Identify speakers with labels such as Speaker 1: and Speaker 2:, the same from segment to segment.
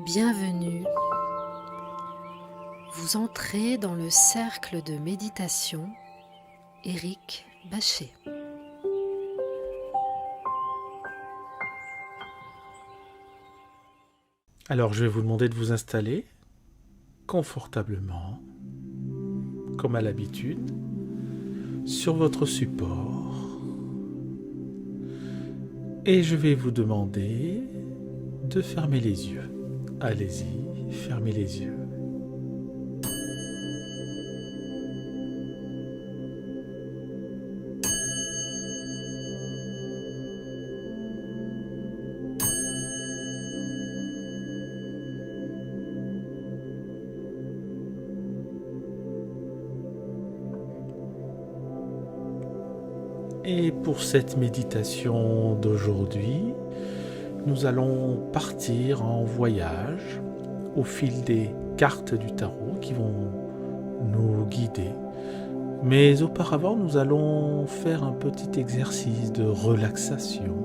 Speaker 1: Bienvenue. Vous entrez dans le cercle de méditation Éric Bachet.
Speaker 2: Alors je vais vous demander de vous installer confortablement, comme à l'habitude, sur votre support. Et je vais vous demander de fermer les yeux. Allez-y, fermez les yeux. Et pour cette méditation d'aujourd'hui, nous allons partir en voyage au fil des cartes du tarot qui vont nous guider. Mais auparavant, nous allons faire un petit exercice de relaxation.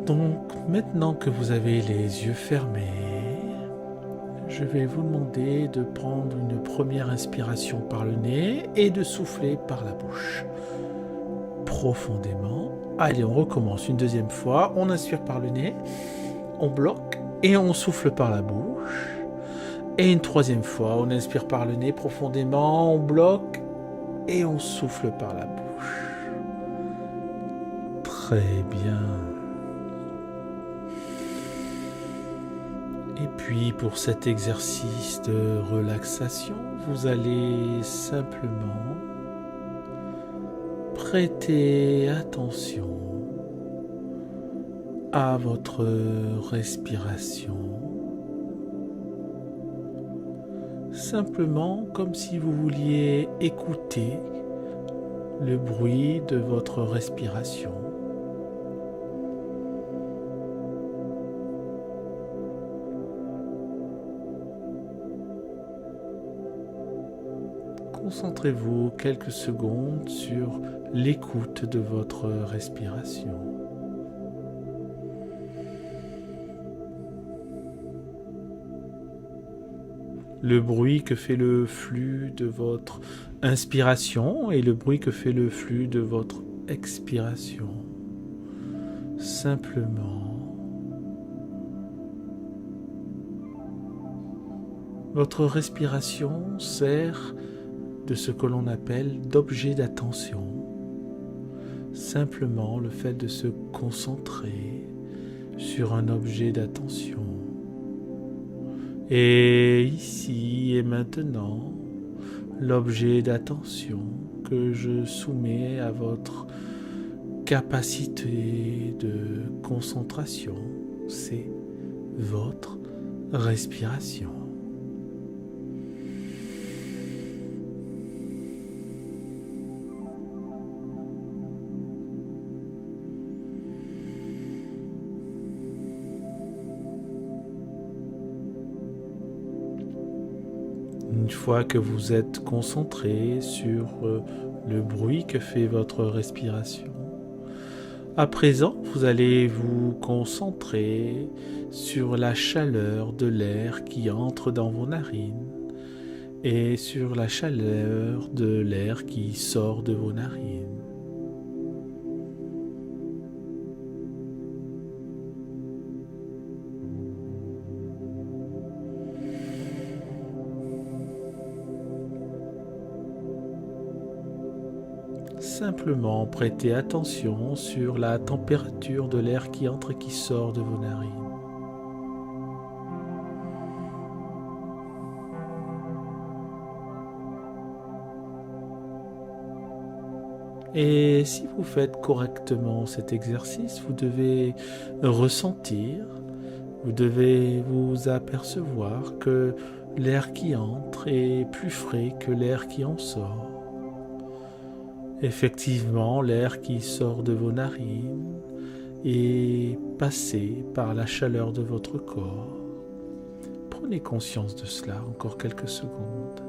Speaker 2: Donc, maintenant que vous avez les yeux fermés, je vais vous demander de prendre une première inspiration par le nez et de souffler par la bouche. Profondément. Allez, on recommence une deuxième fois. On inspire par le nez, on bloque et on souffle par la bouche. Et une troisième fois, on inspire par le nez profondément, on bloque et on souffle par la bouche. Très bien. Et puis pour cet exercice de relaxation, vous allez simplement prêter attention à votre respiration. Simplement comme si vous vouliez écouter le bruit de votre respiration. Concentrez-vous quelques secondes sur l'écoute de votre respiration. Le bruit que fait le flux de votre inspiration et le bruit que fait le flux de votre expiration. Simplement, votre respiration sert de ce que l'on appelle d'objet d'attention. Simplement le fait de se concentrer sur un objet d'attention. Et ici et maintenant, l'objet d'attention que je soumets à votre capacité de concentration, c'est votre respiration. Une fois que vous êtes concentré sur le bruit que fait votre respiration, à présent, vous allez vous concentrer sur la chaleur de l'air qui entre dans vos narines et sur la chaleur de l'air qui sort de vos narines. Simplement prêtez attention sur la température de l'air qui entre et qui sort de vos narines. Et si vous faites correctement cet exercice, vous devez ressentir, vous devez vous apercevoir que l'air qui entre est plus frais que l'air qui en sort. Effectivement, l'air qui sort de vos narines est passé par la chaleur de votre corps. Prenez conscience de cela encore quelques secondes.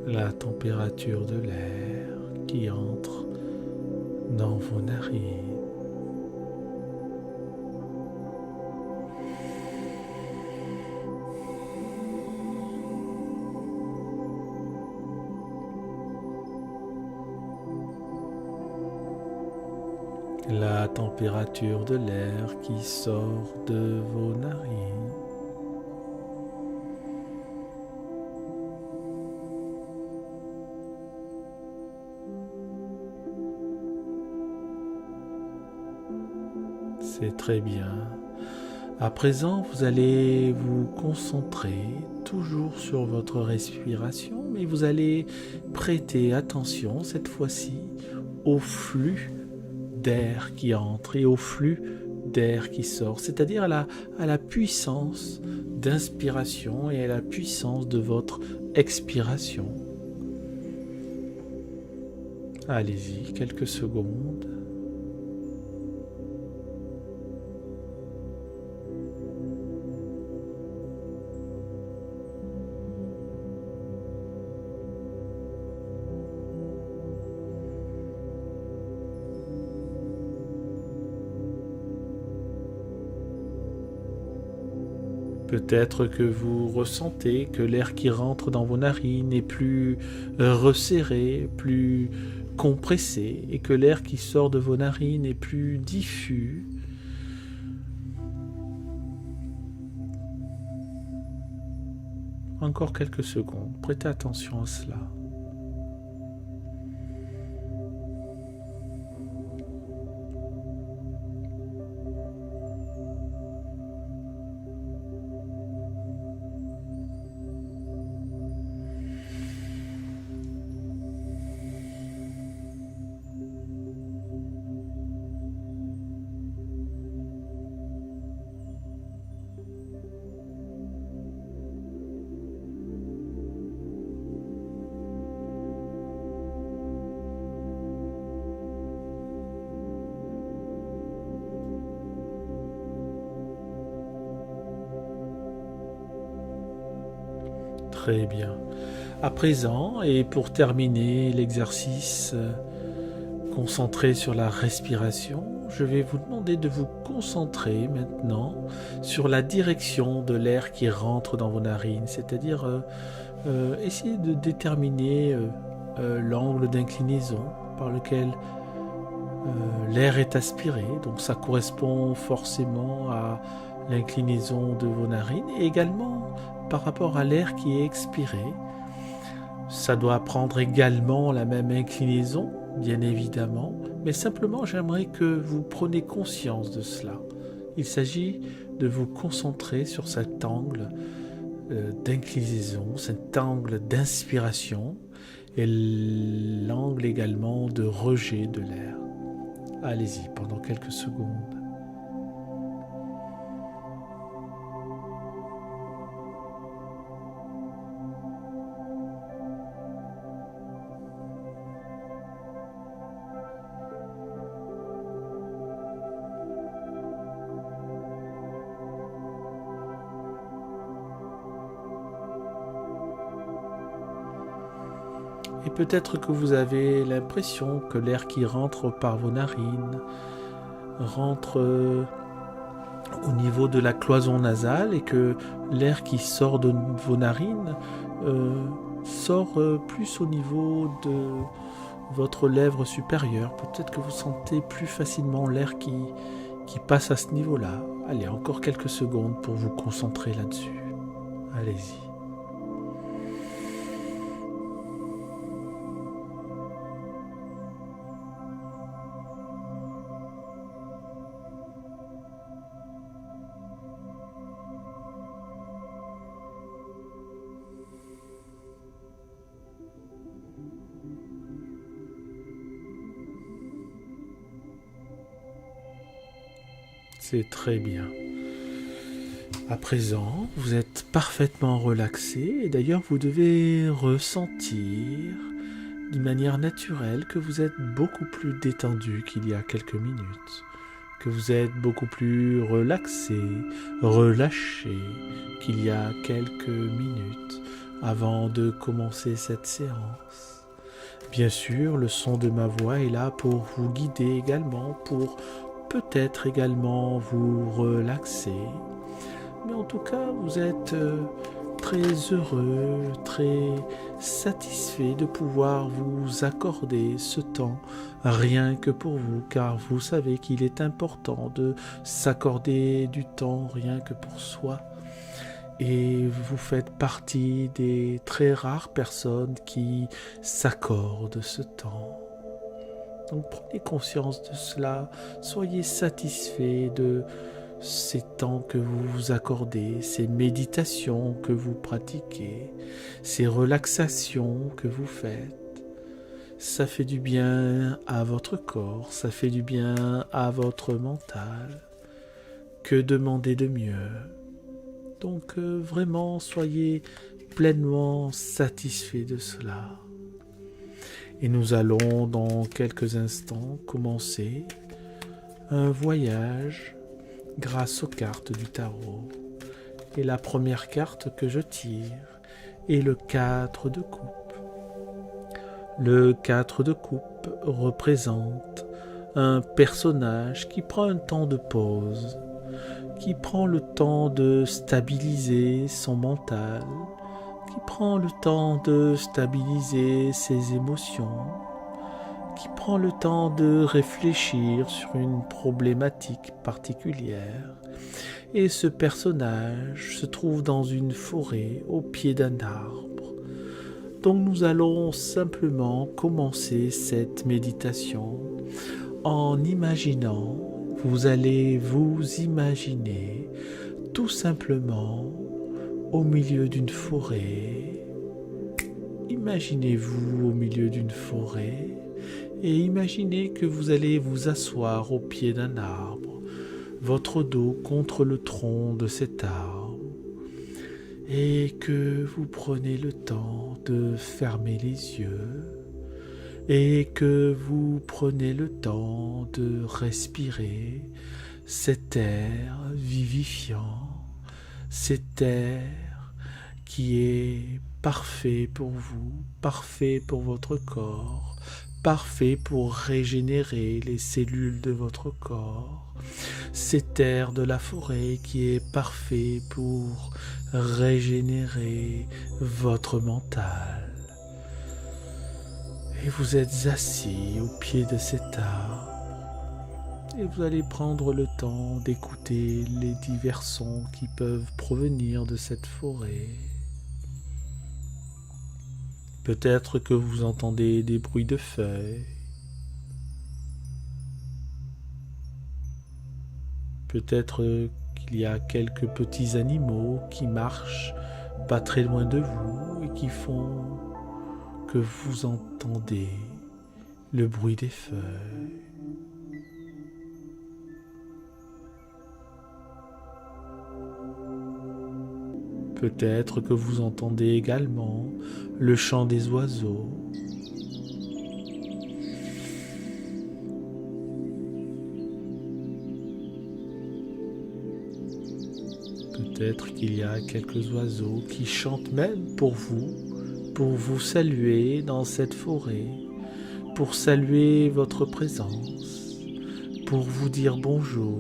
Speaker 2: la température de l'air qui entre dans vos narines. La température de l'air qui sort de vos narines. C'est très bien. À présent, vous allez vous concentrer toujours sur votre respiration, mais vous allez prêter attention cette fois-ci au flux d'air qui entre et au flux d'air qui sort, c'est-à-dire à la puissance d'inspiration et à la puissance de votre expiration. Allez-y, quelques secondes. Peut-être que vous ressentez que l'air qui rentre dans vos narines est plus resserré, plus compressé, et que l'air qui sort de vos narines est plus diffus. Encore quelques secondes, prêtez attention à cela. Très bien. À présent, et pour terminer l'exercice concentré sur la respiration, je vais vous demander de vous concentrer maintenant sur la direction de l'air qui rentre dans vos narines, c'est-à-dire essayer de déterminer l'angle d'inclinaison par lequel l'air est aspiré, donc ça correspond forcément à l'inclinaison de vos narines et également par rapport à l'air qui est expiré. Ça doit prendre également la même inclinaison, bien évidemment, mais simplement j'aimerais que vous preniez conscience de cela. Il s'agit de vous concentrer sur cet angle d'inclinaison, cet angle d'inspiration et l'angle également de rejet de l'air. Allez-y pendant quelques secondes. Et peut-être que vous avez l'impression que l'air qui rentre par vos narines rentre au niveau de la cloison nasale et que l'air qui sort de vos narines sort plus au niveau de votre lèvre supérieure. Peut-être que vous sentez plus facilement l'air qui passe à ce niveau-là. Allez, encore quelques secondes pour vous concentrer là-dessus. Allez-y. C'est très bien. À présent, vous êtes parfaitement relaxé et d'ailleurs vous devez ressentir d'une manière naturelle que vous êtes beaucoup plus détendu qu'il y a quelques minutes, que vous êtes beaucoup plus relaxé, relâché qu'il y a quelques minutes. avant de commencer cette séance. Bien sûr, le son de ma voix est là pour vous guider également, pour peut-être également vous relaxer. Mais en tout cas, vous êtes très heureux, très satisfait de pouvoir vous accorder ce temps rien que pour vous, car vous savez qu'il est important de s'accorder du temps rien que pour soi. Et vous faites partie des très rares personnes qui s'accordent ce temps. Donc prenez conscience de cela, soyez satisfait de ces temps que vous vous accordez, ces méditations que vous pratiquez, ces relaxations que vous faites. Ça fait du bien à votre corps, ça fait du bien à votre mental. Que demander de mieux? Donc vraiment, soyez pleinement satisfait de cela. Et nous allons dans quelques instants commencer un voyage grâce aux cartes du tarot. Et la première carte que je tire est le 4 de coupe. Le 4 de coupe représente un personnage qui prend un temps de pause, qui prend le temps de stabiliser son mental, qui prend le temps de stabiliser ses émotions, qui prend le temps de réfléchir sur une problématique particulière. Et ce personnage se trouve dans une forêt au pied d'un arbre. Donc nous allons simplement commencer cette méditation en imaginant, vous allez vous imaginer tout simplement au milieu d'une forêt. Imaginez-vous au milieu d'une forêt et imaginez que vous allez vous asseoir au pied d'un arbre, votre dos contre le tronc de cet arbre, et que vous prenez le temps de fermer les yeux et que vous prenez le temps de respirer cet air vivifiant, cet air qui est parfait pour vous, parfait pour votre corps, parfait pour régénérer les cellules de votre corps. Cet air de la forêt qui est parfait pour régénérer votre mental. Et vous êtes assis au pied de cet arbre. Et vous allez prendre le temps d'écouter les divers sons qui peuvent provenir de cette forêt. Peut-être que vous entendez des bruits de feuilles. Peut-être qu'il y a quelques petits animaux qui marchent pas très loin de vous et qui font que vous entendez le bruit des feuilles. Peut-être que vous entendez également le chant des oiseaux. Peut-être qu'il y a quelques oiseaux qui chantent même pour vous saluer dans cette forêt, pour saluer votre présence, pour vous dire bonjour,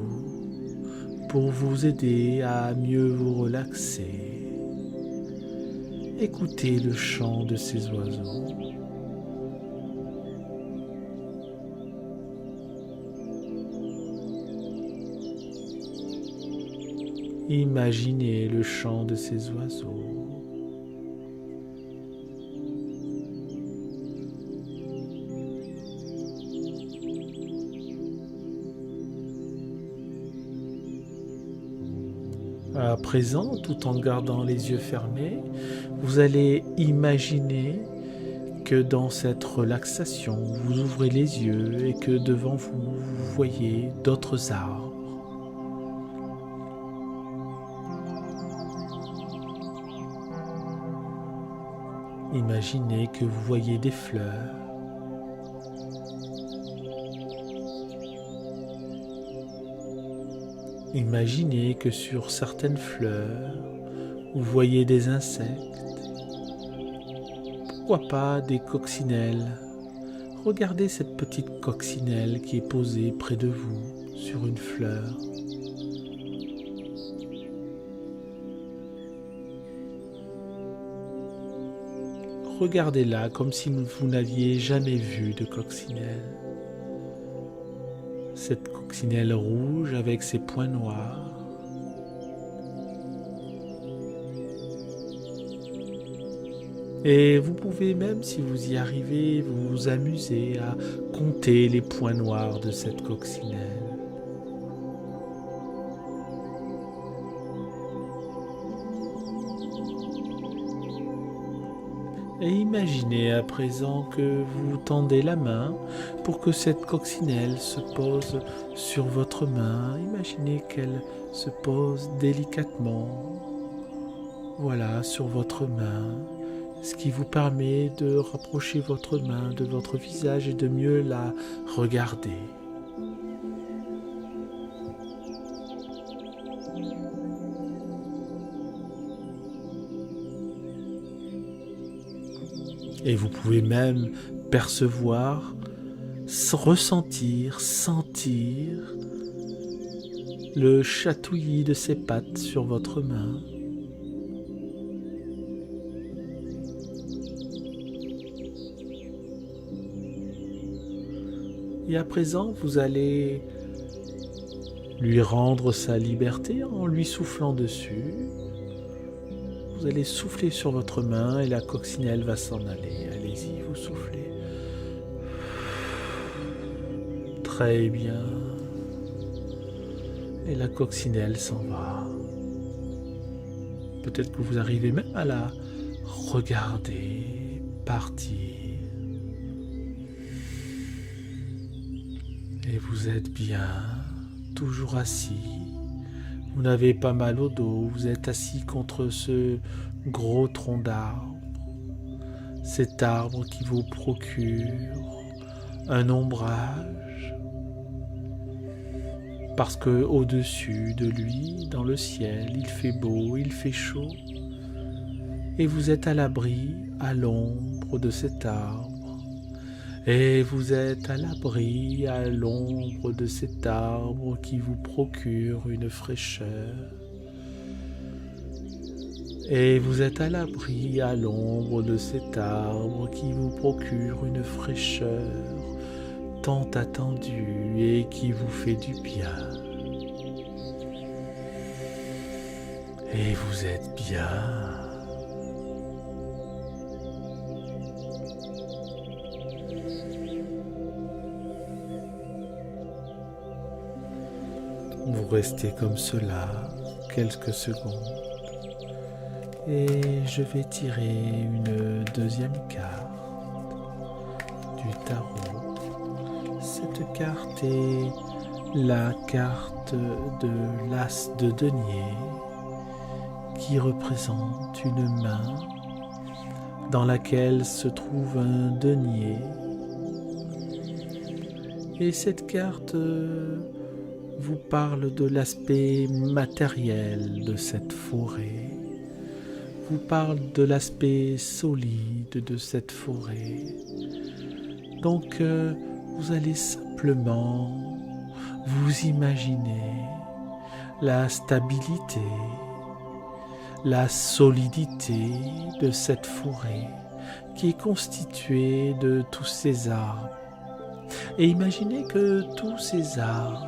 Speaker 2: pour vous aider à mieux vous relaxer. Écoutez le chant de ces oiseaux. Imaginez le chant de ces oiseaux. À présent, tout en gardant les yeux fermés, vous allez imaginer que dans cette relaxation, vous ouvrez les yeux et que devant vous, vous voyez d'autres arbres. Imaginez que vous voyez des fleurs. Imaginez que sur certaines fleurs, vous voyez des insectes. pourquoi pas des coccinelles. Regardez cette petite coccinelle qui est posée près de vous sur une fleur. Regardez-la comme si vous n'aviez jamais vu de coccinelle. Cette coccinelle rouge avec ses points noirs. Et vous pouvez même, si vous y arrivez, vous amuser à compter les points noirs de cette coccinelle. Et imaginez à présent que vous tendez la main pour que cette coccinelle se pose sur votre main. Imaginez qu'elle se pose délicatement, voilà, sur votre main, ce qui vous permet de rapprocher votre main de votre visage et de mieux la regarder. Et vous pouvez même percevoir, ressentir, sentir le chatouillis de ses pattes sur votre main. Et à présent, vous allez lui rendre sa liberté en lui soufflant dessus. Vous allez souffler sur votre main et la coccinelle va s'en aller. Allez-y, vous soufflez. Très bien. Et la coccinelle s'en va. Peut-être que vous arrivez même à la regarder partir. Et vous êtes bien, toujours assis. Vous n'avez pas mal au dos, vous êtes assis contre ce gros tronc d'arbre. Cet arbre qui vous procure un ombrage. Parce que au-dessus de lui, dans le ciel, il fait beau, il fait chaud. Et vous êtes à l'abri, à l'ombre de cet arbre. Et vous êtes à l'abri, à l'ombre de cet arbre qui vous procure une fraîcheur. Et vous êtes à l'abri, à l'ombre de cet arbre qui vous procure une fraîcheur tant attendue et qui vous fait du bien. Et vous êtes bien. Vous restez comme cela quelques secondes et je vais tirer une deuxième carte du tarot. Cette carte est la carte de l'As de denier qui représente une main dans laquelle se trouve un denier. Et cette carte vous parle de l'aspect matériel de cette forêt, vous parle de l'aspect solide de cette forêt. Donc vous allez simplement vous imaginer la stabilité, la solidité de cette forêt qui est constituée de tous ces arbres. Et imaginez que tous ces arbres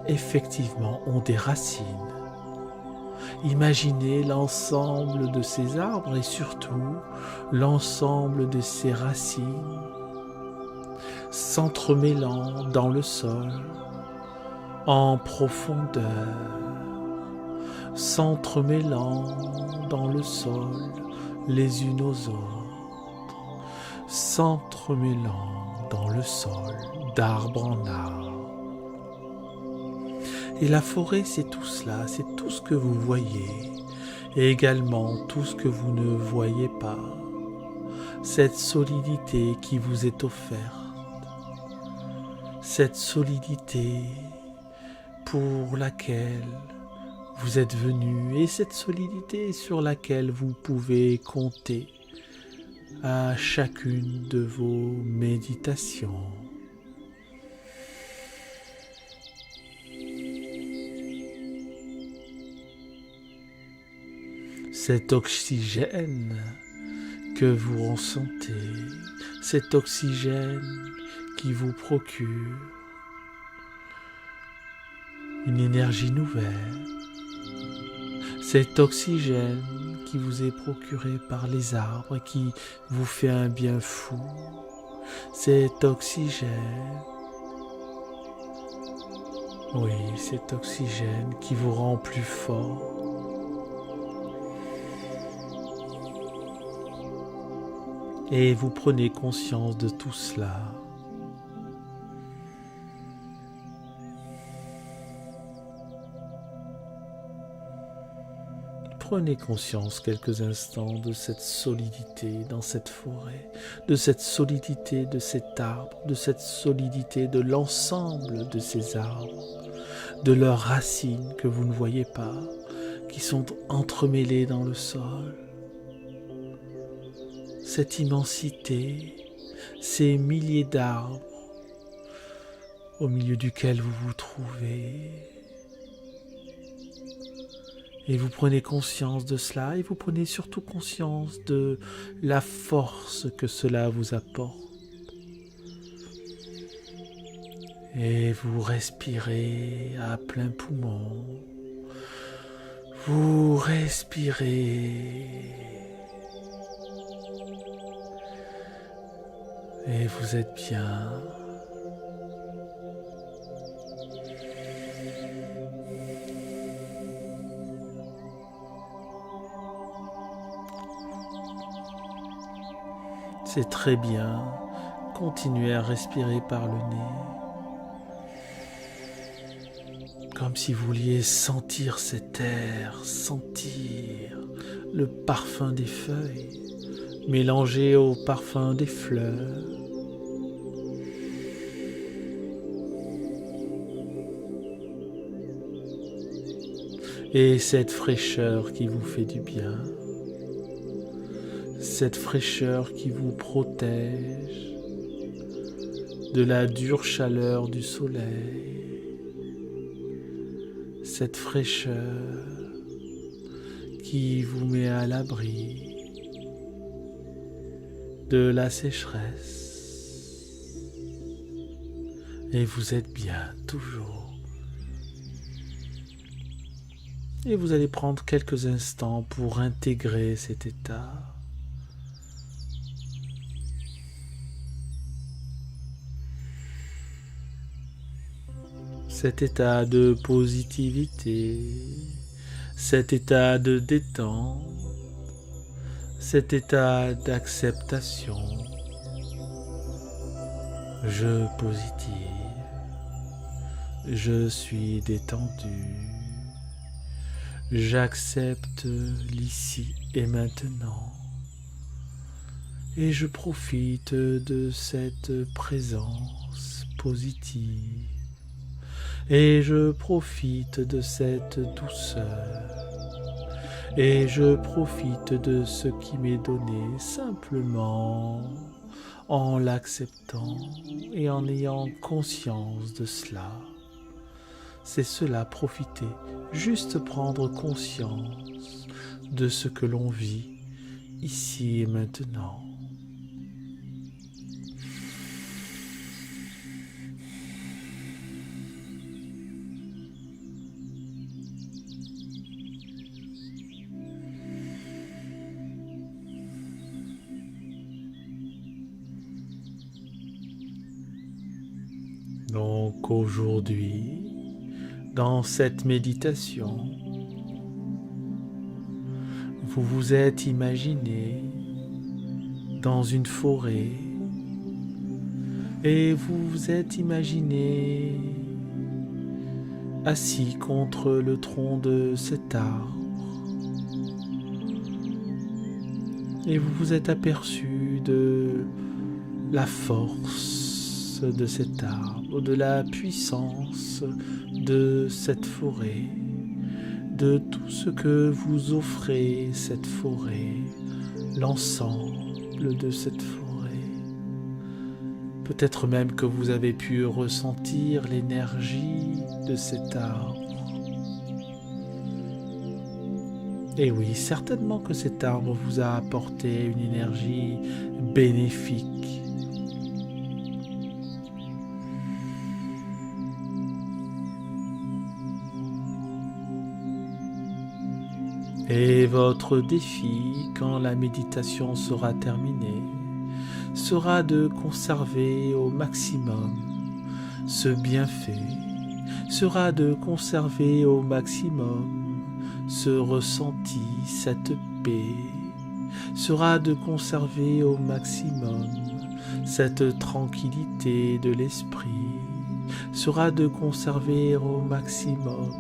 Speaker 2: effectivement ont des racines. Imaginez l'ensemble de ces arbres et surtout l'ensemble de ces racines s'entremêlant dans le sol en profondeur, s'entremêlant dans le sol les unes aux autres, s'entremêlant dans le sol d'arbre en arbre. Et la forêt, c'est tout cela, c'est tout ce que vous voyez, et également tout ce que vous ne voyez pas. Cette solidité qui vous est offerte, cette solidité pour laquelle vous êtes venu, et cette solidité sur laquelle vous pouvez compter à chacune de vos méditations. Cet oxygène que vous ressentez, cet oxygène qui vous procure une énergie nouvelle, cet oxygène qui vous est procuré par les arbres et qui vous fait un bien fou, cet oxygène, oui, cet oxygène qui vous rend plus fort. Et vous prenez conscience de tout cela. Prenez conscience quelques instants de cette solidité dans cette forêt, de cette solidité de cet arbre, de cette solidité de l'ensemble de ces arbres, de leurs racines que vous ne voyez pas, qui sont entremêlées dans le sol. Cette immensité, ces milliers d'arbres au milieu duquel vous vous trouvez. Et vous prenez conscience de cela et vous prenez surtout conscience de la force que cela vous apporte. Et vous respirez à plein poumon. Vous respirez. Et vous êtes bien. C'est très bien. Continuez à respirer par le nez. Comme si vous vouliez sentir cet air, sentir le parfum des feuilles, mélangé au parfum des fleurs. Et cette fraîcheur qui vous fait du bien, cette fraîcheur qui vous protège de la dure chaleur du soleil, cette fraîcheur qui vous met à l'abri de la sécheresse. Et vous êtes bien toujours. Et vous allez prendre quelques instants pour intégrer cet état. Cet état de positivité, cet état de détente, cet état d'acceptation. Je positive, je suis détendu. J'accepte l'ici et maintenant et je profite de cette présence positive et je profite de cette douceur et je profite de ce qui m'est donné simplement en l'acceptant et en ayant conscience de cela. C'est cela, profiter, juste prendre conscience de ce que l'on vit ici et maintenant. Donc aujourd'hui, dans cette méditation, vous vous êtes imaginé dans une forêt et vous vous êtes imaginé assis contre le tronc de cet arbre et vous vous êtes aperçu de la force de cet arbre, de la puissance de cette forêt, de tout ce que vous offrez cette forêt, l'encens, paisible de cette forêt. Peut-être même que vous avez pu ressentir l'énergie de cet arbre. Et oui, certainement que cet arbre vous a apporté une énergie bénéfique. Et votre défi, quand la méditation sera terminée, sera de conserver au maximum ce bienfait, sera de conserver au maximum ce ressenti, cette paix, sera de conserver au maximum cette tranquillité de l'esprit, sera de conserver au maximum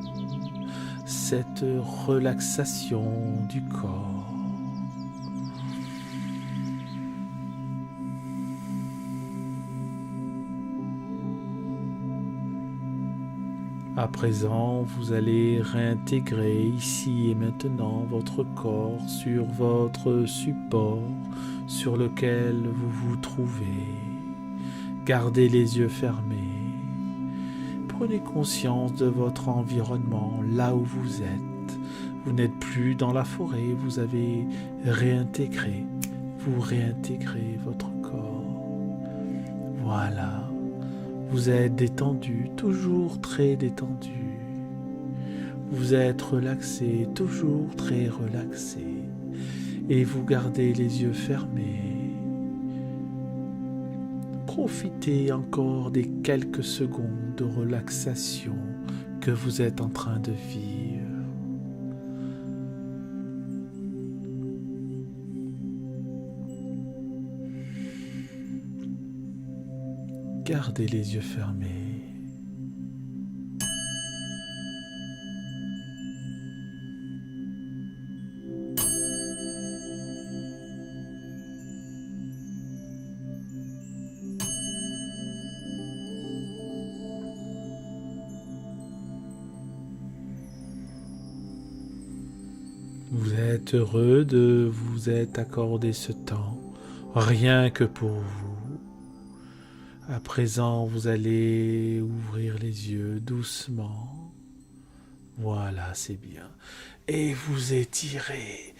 Speaker 2: cette relaxation du corps. À présent, vous allez réintégrer ici et maintenant votre corps sur votre support sur lequel vous vous trouvez. Gardez les yeux fermés. Prenez conscience de votre environnement, là où vous êtes. Vous n'êtes plus dans la forêt, vous avez réintégré. Vous réintégrez votre corps. Voilà. Vous êtes détendu, toujours très détendu. Vous êtes relaxé, toujours très relaxé. Et vous gardez les yeux fermés. Profitez encore des quelques secondes de relaxation que vous êtes en train de vivre. Gardez les yeux fermés. Vous êtes heureux de vous être accordé ce temps, rien que pour vous. À présent, vous allez ouvrir les yeux doucement. Voilà, c'est bien. Et vous étirez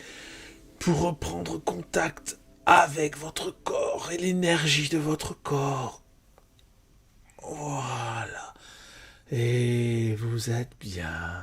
Speaker 2: pour reprendre contact avec votre corps et l'énergie de votre corps. Voilà. Et vous êtes bien.